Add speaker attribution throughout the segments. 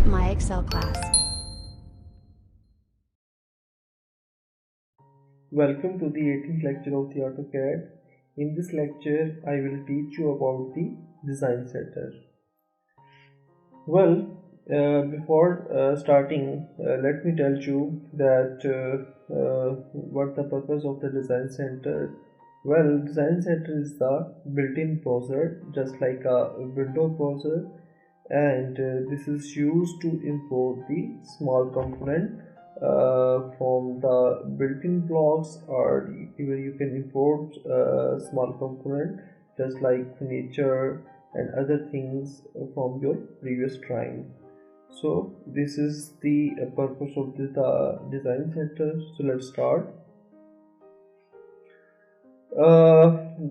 Speaker 1: My Excel class.
Speaker 2: Welcome to the 18th lecture of the AutoCAD. In this lecture, I will teach you about the design center. Well, before starting, let me tell you that what the purpose of the design center. Well, design center is the built-in browser, just like a window browser, and this is used to import the small component from the built-in blocks, or even you can import small component just like furniture and other things from your previous drawing. So this is the purpose of the design center. So let's start.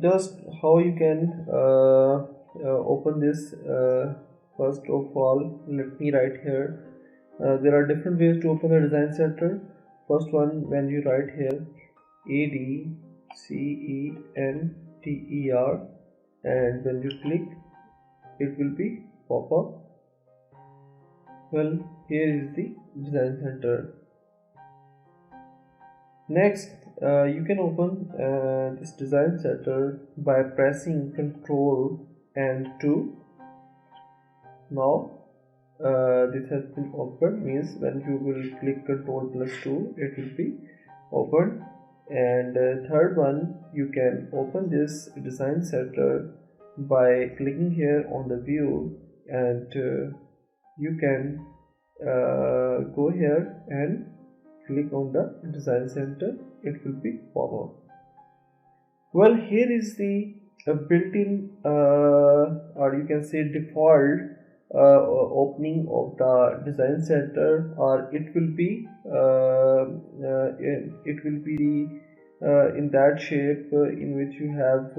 Speaker 2: Just how you can open this. First of all, let me write here. There are different ways to open a design center. First one, when you write here ADCENTER, and when you click, it will be pop up. Well, here is the design center. Next, you can open this design center by pressing Ctrl and 2. Now this has been opened, means when you will click Ctrl plus 2, it will be opened. And third one, you can open this design center by clicking here on the view, and you can go here and click on the design center. It will be pop up. Well, here is the built-in or you can say default opening of the design center, or it will be in that shape in which you have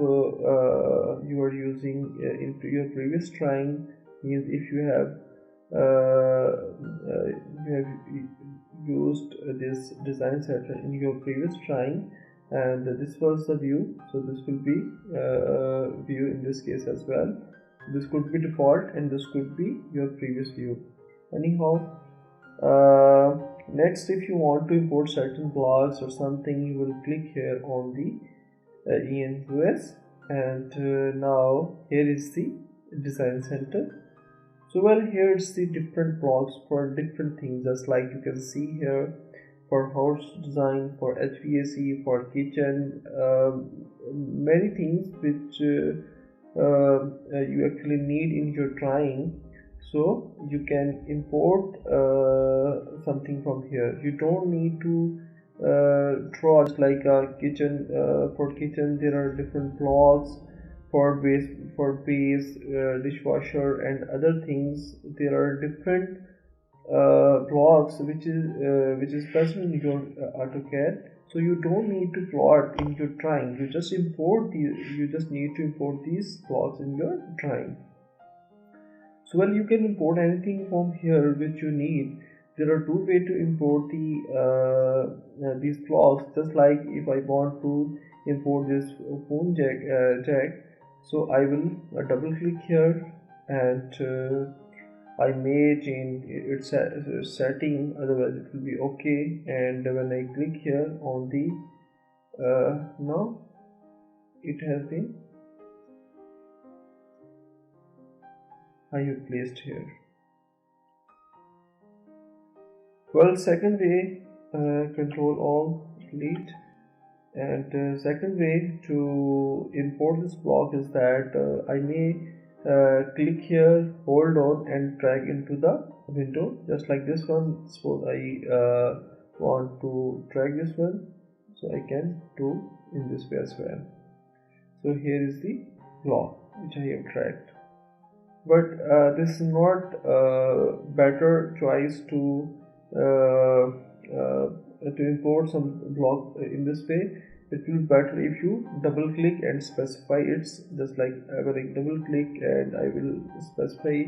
Speaker 2: you are using in your previous drawing. Means if you have used this design center in your previous drawing, and this was the view, so this will be view in this case as well. This could be default and this could be your previous view. Anyhow, next, if you want to import certain blocks or something, you will click here on the ENUS, and now here is the design center. So well, here's the different blocks for different things, just like you can see here for house design, for HVAC, for kitchen, many things which you actually need in your drawing. So you can import something from here. You don't need to draw just like a kitchen. For kitchen, there are different blocks. For base, dishwasher and other things, there are different blocks which is present in your AutoCAD. So you don't need to plot in your drawing. You just need to import these blocks in your drawing. So well, you can import anything from here which you need. There are two ways to import these blocks. Just like if I want to import this phone jack, so I will double click here, and I may change its setting, otherwise it will be okay. And when I click here on the now it has been I have placed here. Well, second way, Control Alt Delete. And second way to import this block is that I may click here, hold on and drag into the window, just like this one. Suppose I want to drag this one, so I can do in this way as well. So here is the block which I have dragged, but this is not better choice to import some block in this way. It will be better if you double click and specify its, just like when I double click and I will specify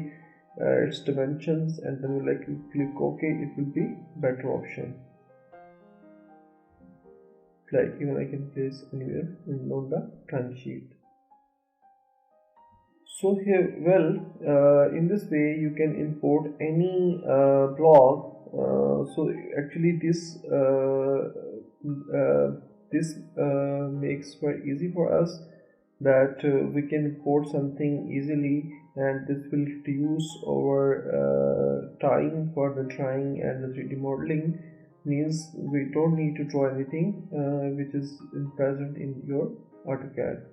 Speaker 2: its dimensions, and then will click OK, it will be better option. Like even I can place anywhere on the drawing sheet. So here, in this way you can import any block. So actually this makes very easy for us that we can import something easily, and this will reduce our time for the drawing and the 3D modeling. Means we don't need to draw anything which is present in your AutoCAD.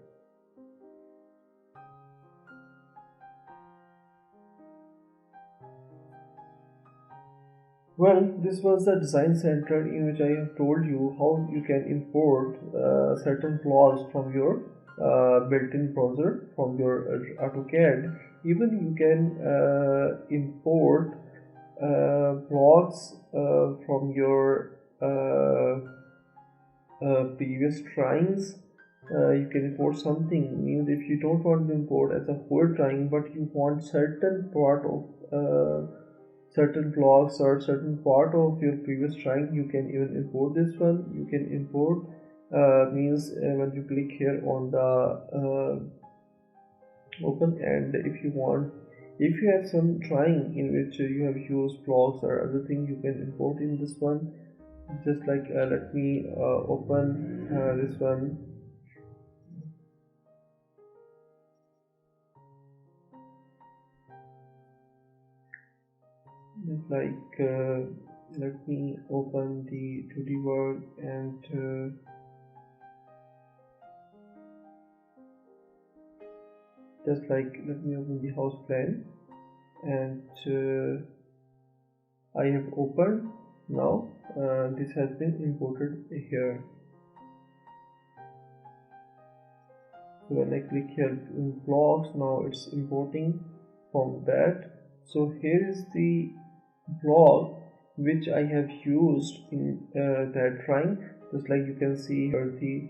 Speaker 2: Well, this was the design center in which I have told you how you can import certain blocks from your built-in browser, from your AutoCAD. Even you can import blocks from your previous drawings. You can import something. Means if you don't want to import as a whole drawing, but you want certain part of certain blocks or certain part of your previous drawing, you can even import this one. You can import means when you click here on the open, and if you want, if you have some drawing in which you have used blocks or other thing, you can import in this one. Just like let me open this one. Just like let me open the 2D world, and just like let me open the house plan, and I have opened. Now this has been imported here. So when I click here in blocks, now it's importing from that. So here is the block which I have used in that drawing. Just like you can see here the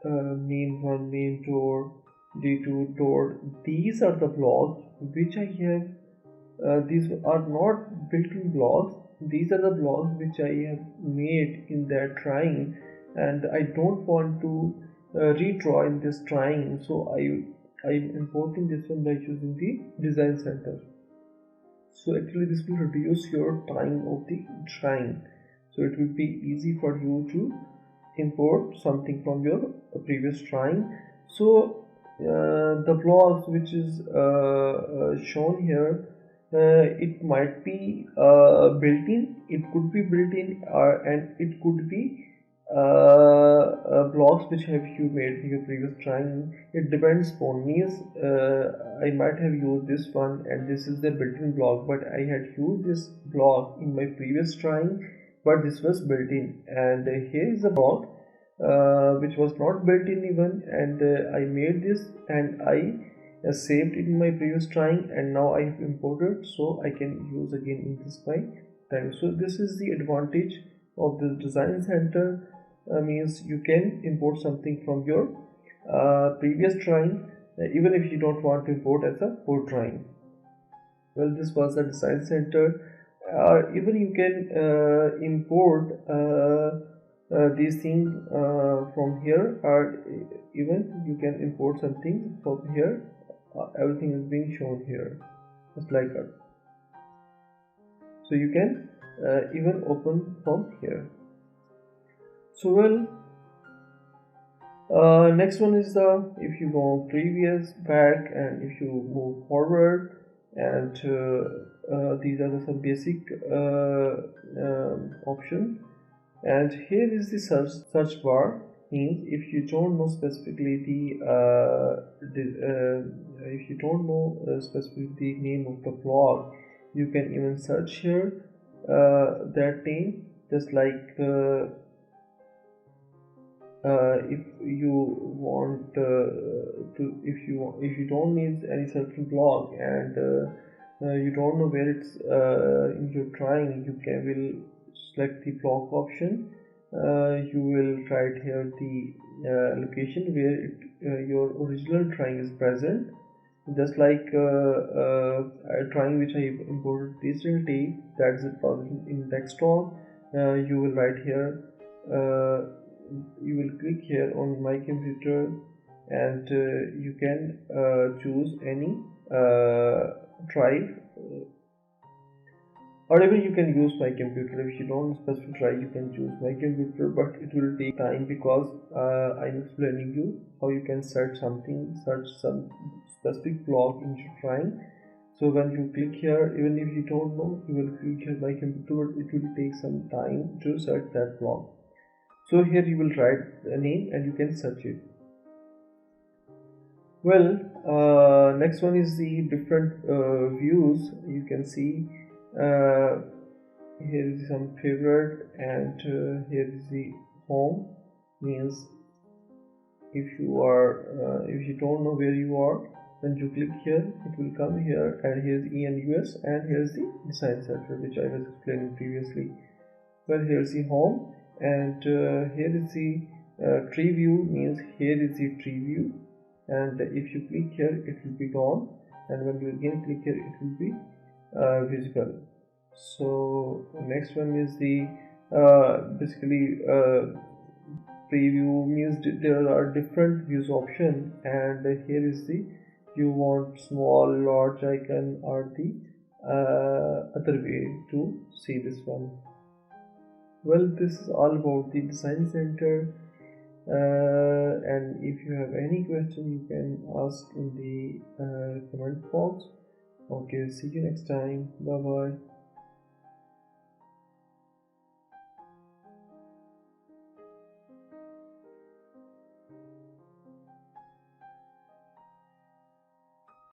Speaker 2: main one, main door, D2 door. These are the blocks which I have. These are not built-in blocks. These are the blocks which I have made in that drawing, and I don't want to redraw in this drawing. So I'm importing this one by using the design center. So actually this will reduce your time of the drawing. So it will be easy for you to import something from your previous drawing. So the blocks which is shown here, it might be built-in, it could be built-in, and it could be blocks which have you made in your previous drawing. It depends upon me. I might have used this one, and this is the built-in block, but I had used this block in my previous drawing, but this was built-in, and here is the block which was not built-in even, and I made this, and I saved it in my previous drawing, and now I have imported, so I can use again in this my time. So this is the advantage of the design center. Means you can import something from your previous drawing even if you don't want to import as a whole drawing. Well, this was the design center. Or even you can import these things from here, or even you can import something from here. Everything is being shown here, just like that. So you can even open from here. So next one is the, if you go previous, back, and if you move forward, and these are some basic options. And here is the search bar. Means if you don't know specifically if you don't know specifically the name of the block, you can even search here that name, just like if you want to, if you don't need any certain block, and you don't know where it's in your drawing, you will select the block option. You will write here the location where your original drawing is present, just like a drawing which I imported recently, that's it in desktop. You will write here, you will click here on my computer, and you can choose any drive, or even you can use my computer. If you don't specify drive, you can choose my computer, but it will take time because I'm explaining you how you can search some specific block in your drawing. So when you click here, even if you don't know, you will click here my computer, but it will take some time to search that block. So here you will write a name and you can search it. Well, next one is the different views. You can see here is some favorite, and here is the home. Means if you don't know where you are, when you click here, it will come here, and here's ENUS, and here's the design center, which I was explaining previously. Well, here's the home, and here is the tree view. Means here is the tree view, and if you click here, it will be gone, and when you again click here, it will be visible. So next one is the basically preview. Means there are different views option, and here is the you want small, large icon, or the other way to see this one. Well, this is all about the design center, and if you have any question, you can ask in the comment box. Okay, see you next time. Bye bye.